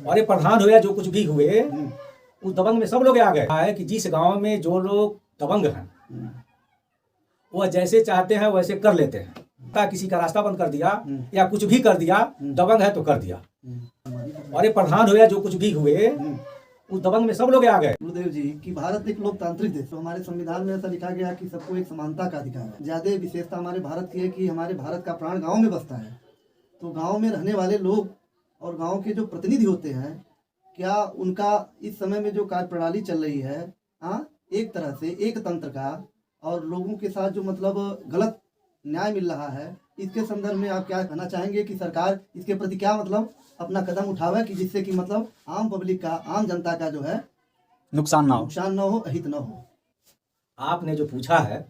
और ये प्रधान हुए जो कुछ भी हुए उस दबंग में सब लोग आ गए है कि जिस गांव में जो लोग दबंग हैं वह जैसे चाहते हैं वैसे कर लेते हैं। किसी का रास्ता बंद कर दिया या कुछ भी कर दिया, दबंग है तो कर दिया। और ये प्रधान हुए जो कुछ भी हुए उस दबंग में सब लोग आ गए। गुरुदेव जी कि भारत एक लोकतांत्रिक देश, तो हमारे संविधान में ऐसा लिखा गया कि सबको एक समानता का अधिकार है। ज्यादा विशेषता हमारे भारत की है कि हमारे भारत का प्राण गांव में बसता है। तो गांव में रहने वाले लोग और गांव के जो प्रतिनिधि होते हैं, क्या उनका इस समय में जो कार्य प्रणाली चल रही है एक तरह से एक तंत्र का, और लोगों के साथ जो मतलब गलत न्याय मिल रहा है, इसके संदर्भ में आप क्या कहना चाहेंगे कि सरकार इसके प्रति क्या मतलब अपना कदम उठावे कि जिससे कि मतलब आम पब्लिक का, आम जनता का जो है नुकसान ना हो, अहित ना हो। आपने जो पूछा है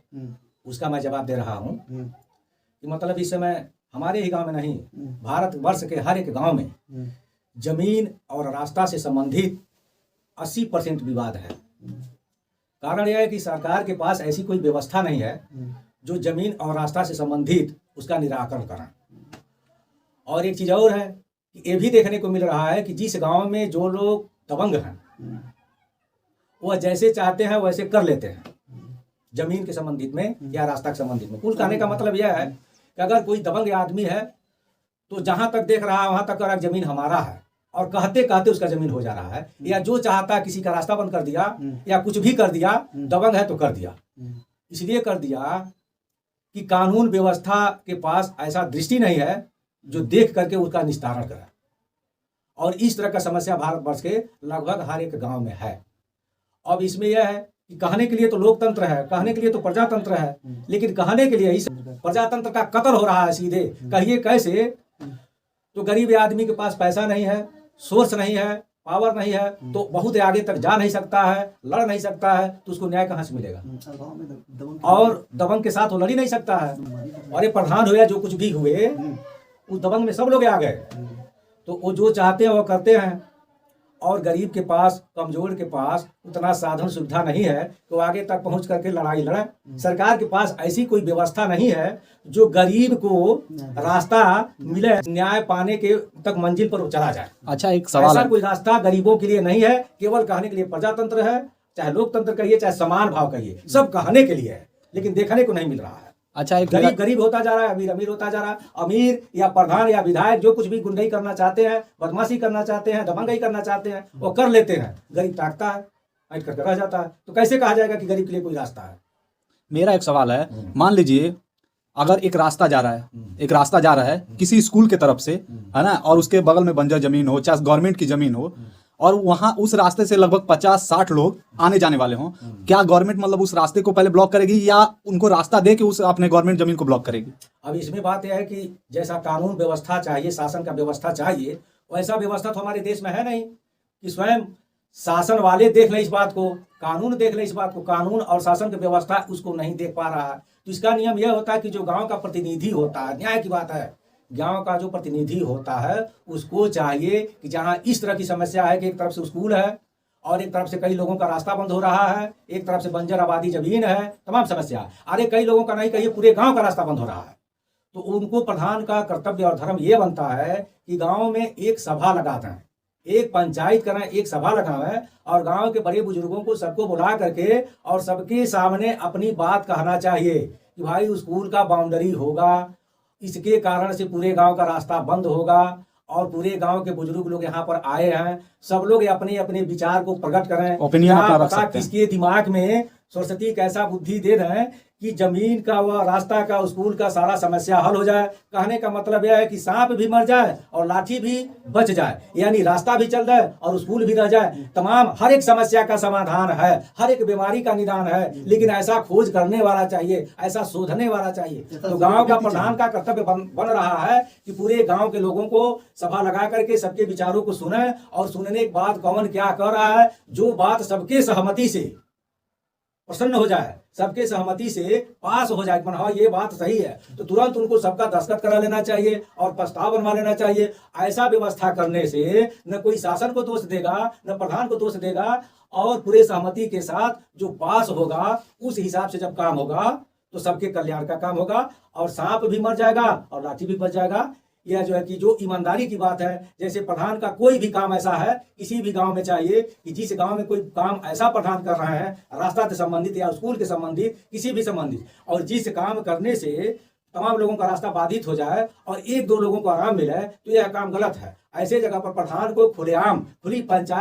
उसका मैं जवाब दे रहा हूँ कि मतलब इस समय हमारे ही गांव में नहीं, भारतवर्ष के हर एक गांव में जमीन और रास्ता से संबंधित 80% विवाद है। कारण यह है कि सरकार के पास ऐसी कोई व्यवस्था नहीं है जो जमीन और रास्ता से संबंधित उसका निराकरण करें। और एक चीज और है कि ये भी देखने को मिल रहा है कि जिस गांव में जो लोग दबंग हैं वह जैसे चाहते हैं वैसे कर लेते हैं, जमीन के संबंधित में या रास्ता के संबंधित में। कुल कहने का मतलब यह है कि अगर कोई दबंग आदमी है तो जहां तक देख रहा है वहां तक अगर जमीन हमारा है, और कहते कहते उसका जमीन हो जा रहा है, या जो चाहता है किसी का रास्ता बंद कर दिया या कुछ भी कर दिया, दबंग है तो कर दिया। इसलिए कर दिया कि कानून व्यवस्था के पास ऐसा दृष्टि नहीं है जो देख करके उसका निस्तारण करे। और इस तरह का समस्या भारतवर्ष के लगभग हर एक गांव में है। अब इसमें यह है कि कहने के लिए तो लोकतंत्र है, कहने के लिए तो प्रजातंत्र है, लेकिन कहने के लिए इस प्रजातंत्र का कत्ल हो रहा है सीधे। कहिए कैसे? तो गरीब आदमी के पास पैसा नहीं है, सोर्स नहीं है, पावर नहीं है, तो बहुत आगे तक जा नहीं सकता है, लड़ नहीं सकता है, तो उसको न्याय कहाँ से मिलेगा? और दबंग के साथ वो लड़ ही नहीं सकता है। और ये प्रधान हुए जो कुछ भी हुए उस दबंग में सब लोग आ गए। तो वो जो चाहते हैं वो करते हैं। और गरीब के पास, कमजोर के पास उतना साधन सुविधा नहीं है तो आगे तक पहुंच करके लड़ाई लड़े। सरकार के पास ऐसी कोई व्यवस्था नहीं है जो गरीब को रास्ता मिले, न्याय पाने के तक मंजिल पर चला जाए। अच्छा, एक सवाल ऐसा कोई रास्ता गरीबों के लिए नहीं है। केवल कहने के लिए प्रजातंत्र है, चाहे लोकतंत्र कहिए चाहे समान भाव कहिए, सब कहने के लिए है, लेकिन देखने को नहीं मिल रहा है। अच्छा, एक गरीब गरीब होता जा रहा है, अमीर अमीर होता जा रहा है। अमीर या प्रधान या विधायक जो कुछ भी गुंडई करना चाहते हैं, बदमाशी करना चाहते हैं, दबंगई करना चाहते हैं, वो कर लेते हैं। गरीब ताकता है, ऐंठ करके रह जाता है। तो कैसे कहा जाएगा कि गरीब के लिए कोई रास्ता है? मेरा एक सवाल है, मान लीजिए अगर एक रास्ता जा रहा है किसी स्कूल के तरफ से, है ना, और उसके बगल में बंजर जमीन हो, चाहे गवर्नमेंट की जमीन हो, और वहां उस रास्ते से लगभग 50-60 लोग आने जाने वाले हों, क्या गवर्नमेंट मतलब उस रास्ते को पहले ब्लॉक करेगी या उनको रास्ता दे के उस अपने गवर्नमेंट जमीन को ब्लॉक करेगी? अब इसमें बात यह है कि जैसा कानून व्यवस्था चाहिए, शासन का व्यवस्था चाहिए, वैसा व्यवस्था तो हमारे देश में है नहीं कि स्वयं शासन वाले देख लें इस बात को, कानून देख लें इस बात को। कानून और शासन की व्यवस्था उसको नहीं देख पा रहा है। तो इसका नियम यह होता है कि जो गाँव का प्रतिनिधि होता है, न्याय की बात है, गांव का जो प्रतिनिधि होता है उसको चाहिए कि जहां इस तरह की समस्या है कि एक तरफ से स्कूल है और एक तरफ से कई लोगों का रास्ता बंद हो रहा है, एक तरफ से बंजर आबादी जमीन है, तमाम समस्या। अरे कई लोगों का नहीं कहिए पूरे गांव का रास्ता बंद हो रहा है। तो उनको प्रधान का कर्तव्य और धर्म ये बनता है कि गांव में एक सभा लगाते हैं, एक पंचायत करें, एक सभा लगावें और गांव के बड़े बुजुर्गों को सबको बुला करके और सबके सामने अपनी बात कहना चाहिए कि भाई स्कूल का बाउंड्री होगा, इसके कारण से पूरे गांव का रास्ता बंद होगा और पूरे गांव के बुजुर्ग लोग यहाँ पर आए हैं, सब लोग अपने अपने विचार को प्रकट करें। ओपिनियन पता किसके दिमाग में सरस्वती कैसा बुद्धि दे रहे हैं कि जमीन का व रास्ता का, स्कूल का सारा समस्या हल हो जाए। कहने का मतलब यह है कि सांप भी मर जाए और लाठी भी बच जाए, यानी रास्ता भी चल जाए और स्कूल भी रह जाए। तमाम हर एक समस्या का समाधान है, हर एक बीमारी का निदान है, लेकिन ऐसा खोज करने वाला चाहिए, ऐसा शोधने वाला चाहिए। तो गांव का प्रधान का कर्तव्य बन रहा है कि पूरे गांव के लोगों को सभा लगा करके सबके विचारों को सुने और सुनने के बाद कौन क्या कर रहा है, जो बात सबके सहमति से प्रसन्न हो जाए, सबके सहमति से पास हो जाए, हाँ ये बात सही है, तो तुरंत उनको सबका दस्तखत करा लेना चाहिए और प्रस्ताव बनवा लेना चाहिए। ऐसा व्यवस्था करने से न कोई शासन को दोष देगा, न प्रधान को दोष देगा, और पूरे सहमति के साथ जो पास होगा उस हिसाब से जब काम होगा तो सबके कल्याण का काम होगा और सांप भी मर जाएगा और लाठी भी बच जाएगा। या जो है कि जो ईमानदारी की बात है, जैसे प्रधान का कोई भी काम ऐसा है किसी भी गांव में चाहिए कि जिस गांव में कोई काम ऐसा प्रधान कर रहा है रास्ता से संबंधित या स्कूल के संबंधित किसी भी संबंधित, और जिस काम करने से तमाम लोगों का रास्ता बाधित हो जाए और एक दो लोगों को आराम मिले, तो यह काम गलत है। ऐसे जगह पर प्रधान को खुलेआम खुली पंचायत